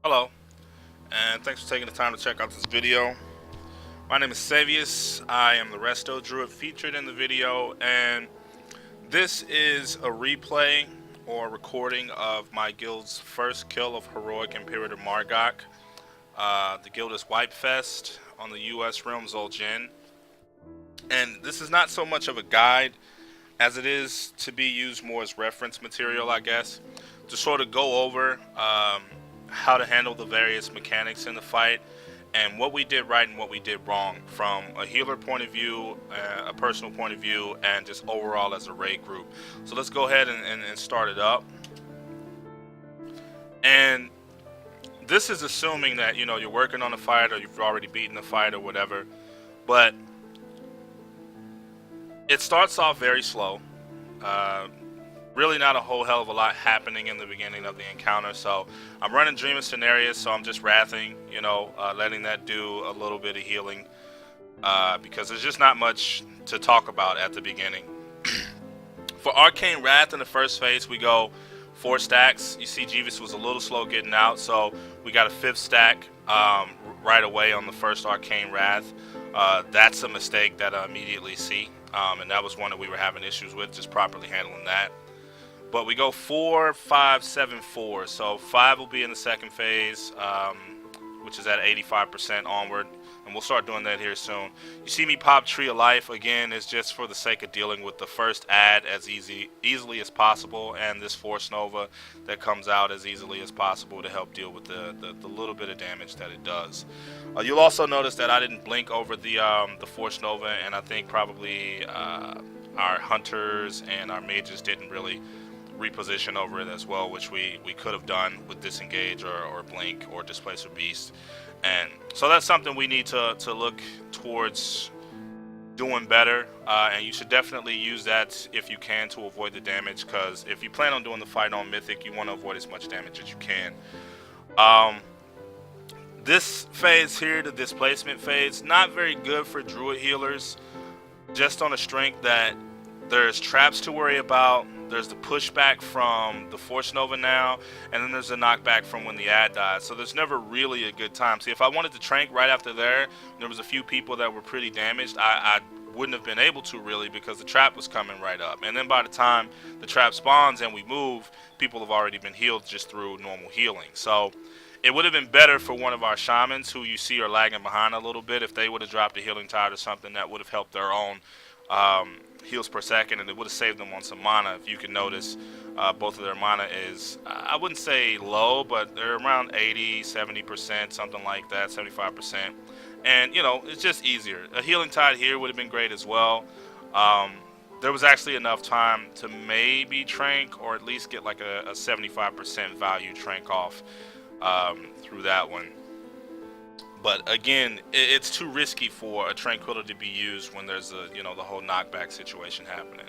Hello, and thanks for taking the time to check out this video. My name is Savius. I am the Resto Druid featured in the video, and this is a replay or recording of my guild's first kill of heroic Imperator Mar'gok. The guild is Wipefest on the US realm Zul'jin, and this is not so much of a guide as it is to be used more as reference material, I guess, to sort of go over how to handle the various mechanics in the fight and what we did right and what we did wrong from a healer point of view, a personal point of view, and just overall as a raid group. So let's go ahead and start it up. And this is assuming that you're working on a fight or you've already beaten the fight or whatever, but it starts off very slow. Really not a whole hell of a lot happening in the beginning of the encounter, so I'm running Dream of Cenarius, so I'm just wrathing, letting that do a little bit of healing, because there's just not much to talk about at the beginning. For Arcane Wrath in the first phase, we go 4 stacks. You see Savius was a little slow getting out, so we got a 5th stack right away on the first Arcane Wrath. That's a mistake that I immediately see, and that was one that we were having issues with, just properly handling that. But we go 4, 5, 7, 4. So 5 will be in the second phase, which is at 85% onward. And we'll start doing that here soon. You see me pop Tree of Life. Again, is just for the sake of dealing with the first ad as easily as possible. And this Force Nova that comes out as easily as possible to help deal with the little bit of damage that it does. You'll also notice that I didn't blink over the Force Nova. And I think probably our Hunters and our Mages didn't really reposition over it as well, which we could have done with Disengage or Blink or Displacer Beast. And so that's something we need to look towards doing better, and you should definitely use that if you can to avoid the damage, because if you plan on doing the fight on Mythic, you want to avoid as much damage as you can. This phase here, the displacement phase, not very good for Druid healers, just on the strength that there's traps to worry about. There's the pushback from the Force Nova now, and then there's the knockback from when the ad dies. So there's never really a good time. See, if I wanted to trank right after there was a few people that were pretty damaged, I wouldn't have been able to really, because the trap was coming right up. And then by the time the trap spawns and we move, people have already been healed just through normal healing. So it would have been better for one of our shamans, who you see are lagging behind a little bit, if they would have dropped a healing tide or something that would have helped their own heals per second, and it would have saved them on some mana. If you can notice, both of their mana is, I wouldn't say low, but they're around 80-70%, something like that, 75%. And it's just easier. A healing tide here would have been great as well. There was actually enough time to maybe trank, or at least get like a 75% value trank off through that one. But again, it's too risky for a Tranquility to be used when there's the whole knockback situation happening.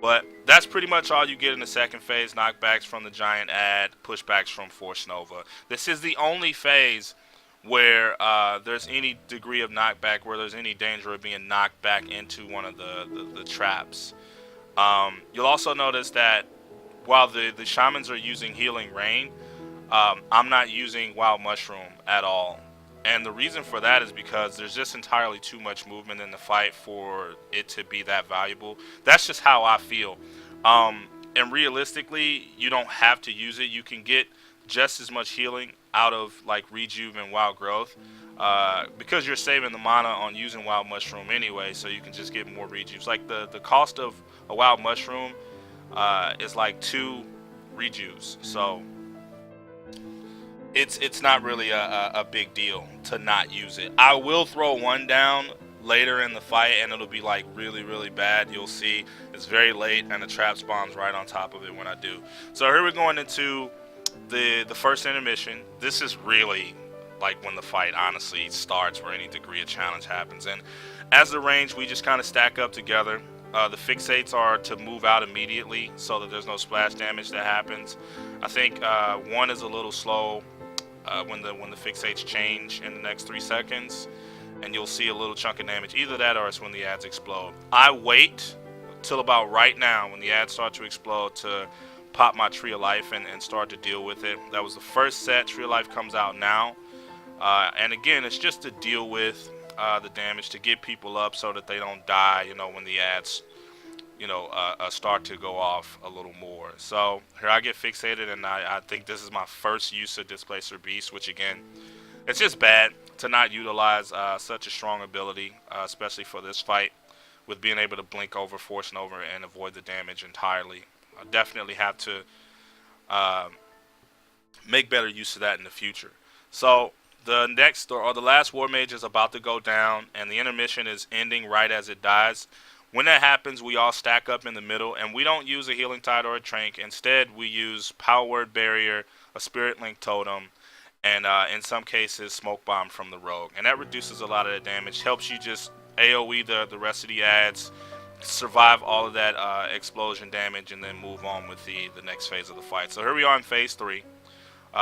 But that's pretty much all you get in the second phase: knockbacks from the giant ad, pushbacks from Force Nova. This is the only phase where there's any degree of knockback, where there's any danger of being knocked back into one of the traps. You'll also notice that while the shamans are using Healing Rain, I'm not using Wild Mushroom at all. And the reason for that is because there's just entirely too much movement in the fight for it to be that valuable. That's just how I feel. And realistically, you don't have to use it. You can get just as much healing out of like Rejuve and Wild Growth, because you're saving the mana on using Wild Mushroom anyway, so you can just get more Rejuves. Like the cost of a Wild Mushroom is like 2 Rejuves. So it's not really a big deal to not use it. I will throw one down later in the fight, and it'll be like really bad. You'll see it's very late, and the trap spawns right on top of it when I do. So here we're going into the first intermission. This is really like when the fight honestly starts, where any degree of challenge happens. And as the range, we just kind of stack up together. The fixates are to move out immediately so that there's no splash damage that happens. I think 1 is a little slow when the fixates change in the next 3 seconds, and you'll see a little chunk of damage. Either that, or it's when the ads explode. I wait till about right now, when the ads start to explode, to pop my Tree of Life and start to deal with it. That was the first set. Tree of Life comes out now. And again, it's just to deal with the damage, to get people up so that they don't die, when the ads, start to go off a little more. So here I get fixated, and I think this is my first use of Displacer Beast, which again, it's just bad to not utilize such a strong ability, especially for this fight, with being able to blink over, Force Nova, and avoid the damage entirely. I definitely have to make better use of that in the future. So the next or the last War Mage is about to go down, and the intermission is ending right as it dies. When that happens, we all stack up in the middle, and we don't use a Healing Tide or a Trank. Instead, we use Power Word Barrier, a Spirit Link Totem, and in some cases, Smoke Bomb from the Rogue. And that reduces a lot of the damage, helps you just AoE the rest of the ads, survive all of that explosion damage, and then move on with the next phase of the fight. So here we are in phase 3.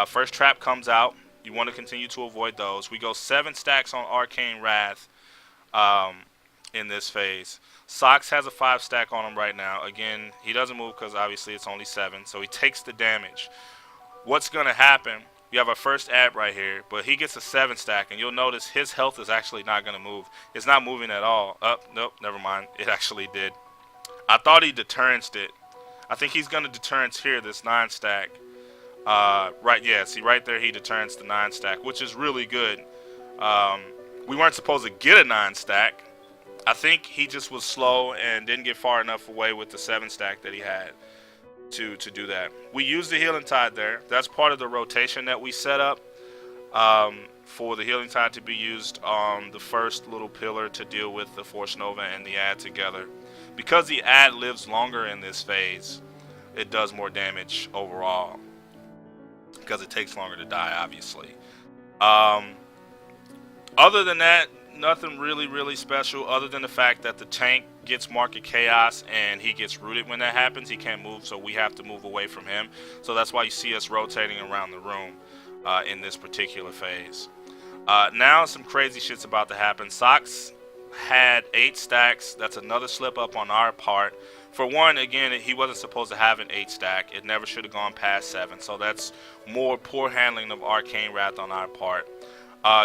First trap comes out. You want to continue to avoid those. We go 7 stacks on Arcane Wrath in this phase. Sox has a 5 stack on him right now. Again, he doesn't move because obviously it's only 7, so he takes the damage. What's going to happen, you have our first ad right here, but he gets a 7 stack, and you'll notice his health is actually not going to move. It's not moving at all. Nope, never mind. It actually did. I thought he deterrenced it. I think he's going to deterrence here, this 9 stack. Right, yeah, see right there he deterrence the 9 stack, which is really good. We weren't supposed to get a 9 stack. I think he just was slow and didn't get far enough away with the 7 stack that he had to do that. We used the Healing Tide there. That's part of the rotation that we set up for the Healing Tide to be used on the first little pillar to deal with the Force Nova and the ad together. Because the ad lives longer in this phase, it does more damage overall, because it takes longer to die, obviously. Other than that, nothing really special, other than the fact that the tank gets Market Chaos and he gets rooted when that happens. He can't move, so we have to move away from him. So that's why you see us rotating around the room in this particular phase. Now some crazy shit's about to happen. Sox had 8 stacks. That's another slip up on our part. For one, again, he wasn't supposed to have an 8 stack. It never should have gone past 7. So that's more poor handling of Arcane Wrath on our part.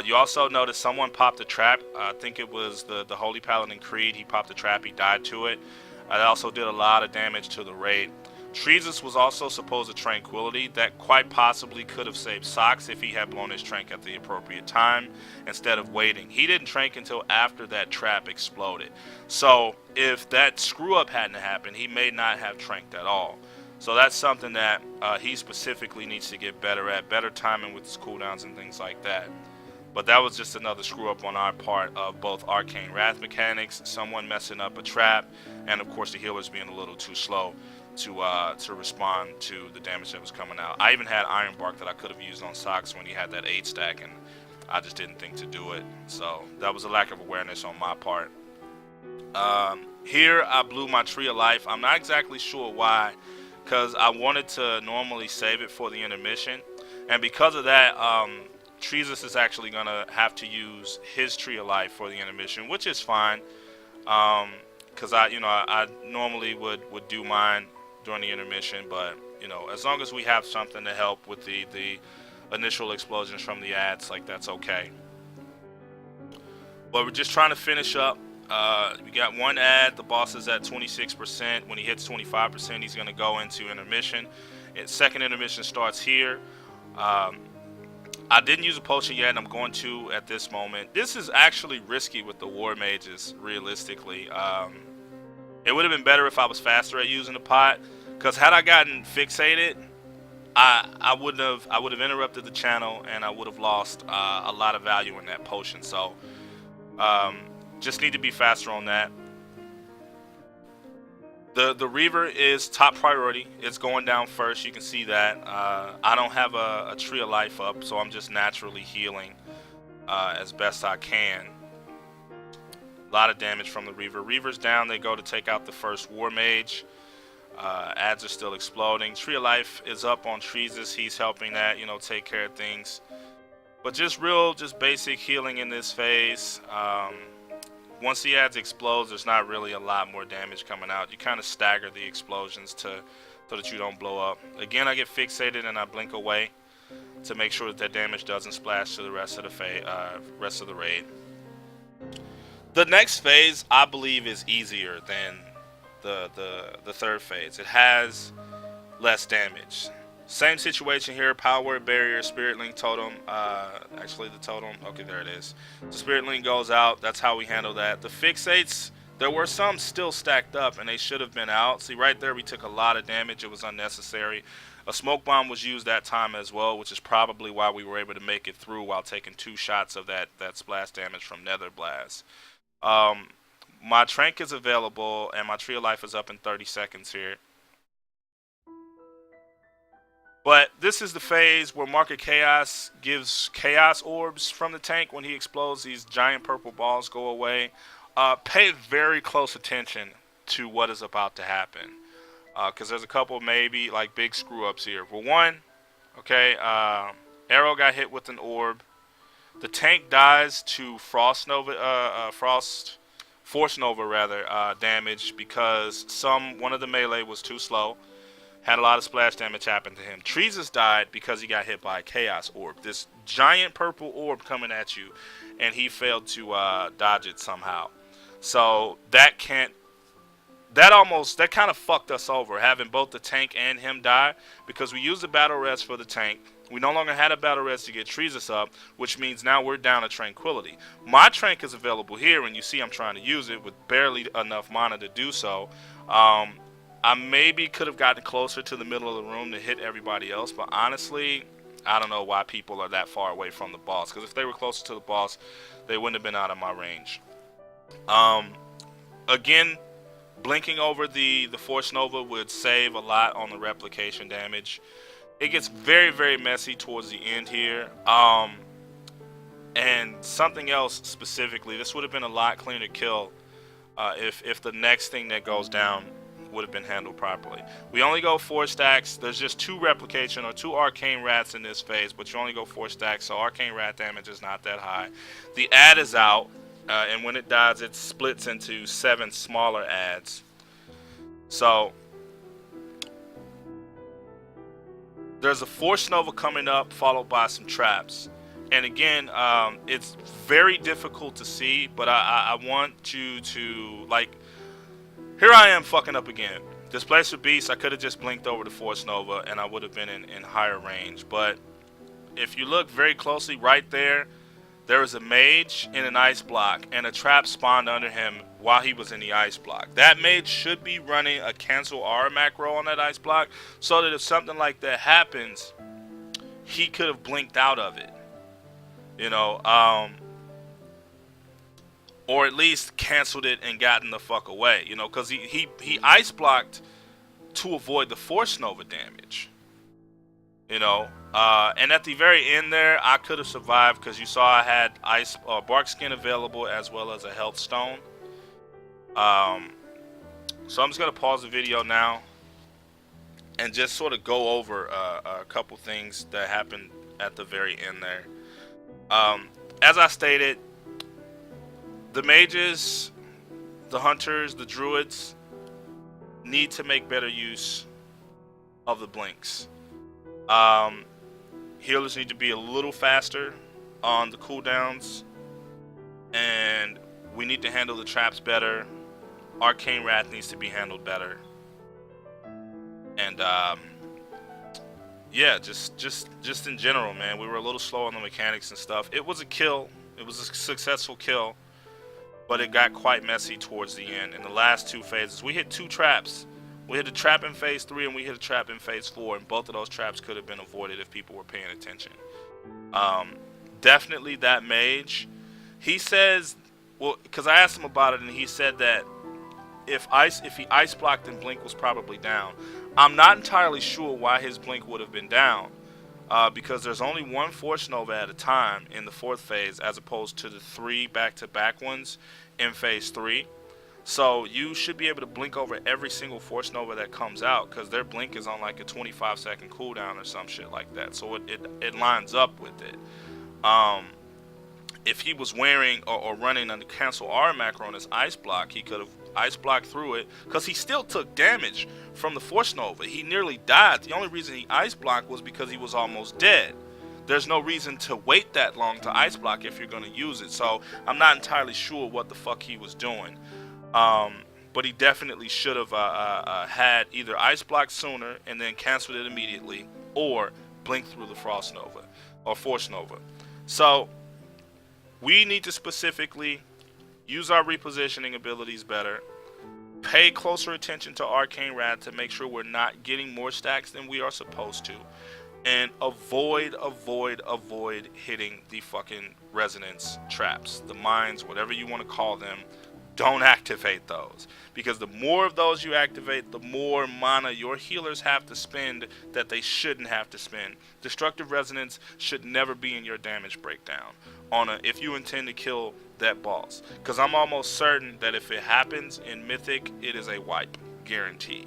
You also notice someone popped a trap. I think it was the Holy Paladin Creed. He popped a trap. He died to it. That also did a lot of damage to the raid. Treesus was also supposed to Tranquility. That quite possibly could have saved Sox if he had blown his Trank at the appropriate time instead of waiting. He didn't Trank until after that trap exploded. So if that screw up hadn't happened, he may not have Tranked at all. So that's something that he specifically needs to get better at. Better timing with his cooldowns and things like that. But that was just another screw up on our part of both Arcane Wrath mechanics, someone messing up a trap, and of course the healers being a little too slow to respond to the damage that was coming out. I even had Iron Bark that I could have used on Sox when he had that 8 stack, and I just didn't think to do it. So that was a lack of awareness on my part. Here I blew my Tree of Life. I'm not exactly sure why, because I wanted to normally save it for the intermission, and because of that, Treesus is actually going to have to use his Tree of Life for the intermission, which is fine, because I normally would do mine during the intermission, but as long as we have something to help with the initial explosions from the ads, like, that's okay. But we're just trying to finish up. We got one ad. The boss is at 26%. When he hits 25%, he's going to go into intermission. Second intermission starts here. I didn't use a potion yet, and I'm going to at this moment. This is actually risky with the War Mages, realistically. It would have been better if I was faster at using the pot, because had I gotten fixated, I would have interrupted the channel, and I would have lost a lot of value in that potion. So just need to be faster on that. The Reaver is top priority. It's going down first. You can see that. I don't have a Tree of Life up, so I'm just naturally healing as best I can. A lot of damage from the Reaver. Reaver's down. They go to take out the first War Mage. Ads are still exploding. Tree of Life is up on Treesus. He's helping that, take care of things. But just basic healing in this phase. Once the ads explodes, there's not really a lot more damage coming out. You kind of stagger the explosions to so that you don't blow up. Again, I get fixated and I blink away to make sure that damage doesn't splash to the rest of the raid. The next phase, I believe, is easier than the third phase. It has less damage. Same situation here. Power word barrier, spirit link totem. Actually, the totem. Okay, there it is. The spirit link goes out. That's how we handle that. The fixates, there were some still stacked up, and they should have been out. See, right there, we took a lot of damage. It was unnecessary. A smoke bomb was used that time as well, which is probably why we were able to make it through while taking 2 shots of that splash damage from Nether Blast. My trank is available, and my tree of life is up in 30 seconds here. But this is the phase where Market Chaos gives chaos orbs from the tank. When he explodes, these giant purple balls go away. Pay very close attention to what is about to happen, because there's a couple maybe like big screw ups here. For one, okay, Arrow got hit with an orb. The tank dies to Force Nova damage because one of the melee was too slow. Had a lot of splash damage happen to him. Treesus died because he got hit by a Chaos Orb. This giant purple orb coming at you, and he failed to dodge it somehow. So that kind of fucked us over, having both the tank and him die, because we used the battle res for the tank. We no longer had a battle res to get Treesus up, which means now we're down to Tranquility. My trank is available here, and you see I'm trying to use it with barely enough mana to do so. I maybe could have gotten closer to the middle of the room to hit everybody else, but honestly, I don't know why people are that far away from the boss, because if they were closer to the boss, they wouldn't have been out of my range. Again, blinking over the Force Nova would save a lot on the replication damage. It gets very, very messy towards the end here. And something else specifically, this would have been a lot cleaner kill if the next thing that goes down would have been handled properly. We only go 4 stacks. There's just 2 replication or 2 arcane rats in this phase, but you only go 4 stacks, so arcane rat damage is not that high. The ad is out, and when it dies, it splits into 7 smaller ads. So there's a Force Nova coming up, followed by some traps. And again, it's very difficult to see, but I want you to, like, here I am fucking up again. Displacer Beast, I could have just blinked over the Force Nova and I would have been in higher range. But if you look very closely right there, there is a mage in an ice block and a trap spawned under him while he was in the ice block. That mage should be running a cancel aura macro on that ice block, so that if something like that happens, he could have blinked out of it. You know, or at least canceled it and gotten the fuck away, you know, because he ice blocked to avoid the Force Nova damage, you know. And at the very end there, I could have survived because you saw I had bark skin available as well as a health stone. So I'm just gonna pause the video now and just sort of go over a couple things that happened at the very end there. As I stated, the mages, the hunters, the druids need to make better use of the blinks. Healers need to be a little faster on the cooldowns, and we need to handle the traps better. Arcane Rat needs to be handled better. And yeah, just in general, man, we were a little slow on the mechanics and stuff. It was a kill. It was a successful kill, but it got quite messy towards the end. In the last 2 phases, we hit 2 traps. We hit a trap in phase 3 and we hit a trap in phase 4, and both of those traps could have been avoided if people were paying attention. Definitely that mage. He says, well, because I asked him about it, and he said that if he ice blocked, then blink was probably down. I'm not entirely sure why his blink would have been down, because there's only 1 Force Nova at a time in the 4th phase, as opposed to the 3 back-to-back ones in phase 3. So you should be able to blink over every single Force Nova that comes out, because their blink is on like a 25-second cooldown or some shit like that. So it lines up with it. If he was wearing or running a cancel aura macro on his ice block, he could have ice block through it, because he still took damage from the Force Nova. He nearly died. The only reason he ice blocked was because he was almost dead. There's no reason to wait that long to ice block if you're going to use it. So I'm not entirely sure what the fuck he was doing. But he definitely should have had either ice block sooner and then canceled it immediately, or blink through the Frost Nova or Force Nova. So we need to specifically use our repositioning abilities better, pay closer attention to Arcane Rad to make sure we're not getting more stacks than we are supposed to, and avoid hitting the fucking resonance traps, the mines, whatever you want to call them. Don't activate those, because the more of those you activate, the more mana your healers have to spend that they shouldn't have to spend. Destructive resonance should never be in your damage breakdown if you intend to kill that boss, because I'm almost certain that if it happens in Mythic, it is a wipe, guaranteed.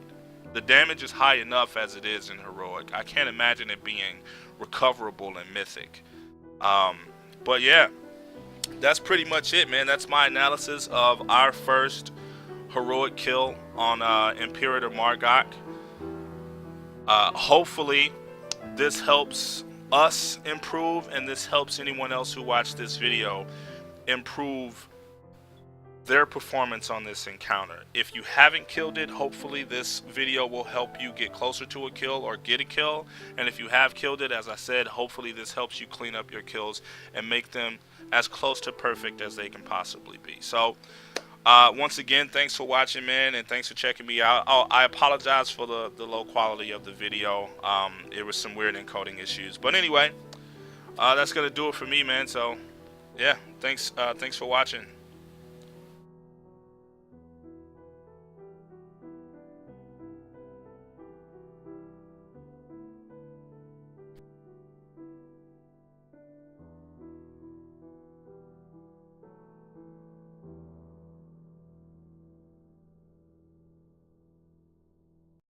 The damage is high enough as it is in Heroic. I can't imagine it being recoverable in Mythic. But yeah, that's pretty much it, man. That's my analysis of our first Heroic kill on Imperator Mar'gok. Hopefully this helps us improve, and this helps anyone else who watched this video improve their performance on this encounter. If you haven't killed it, hopefully this video will help you get closer to a kill or get a kill. And if you have killed it, as I said, hopefully this helps you clean up your kills and make them as close to perfect as they can possibly be. So once again, thanks for watching, man, and thanks for checking me out. I apologize for the low quality of the video. It was some weird encoding issues, but anyway, that's gonna do it for me, man. So yeah, thanks for watching.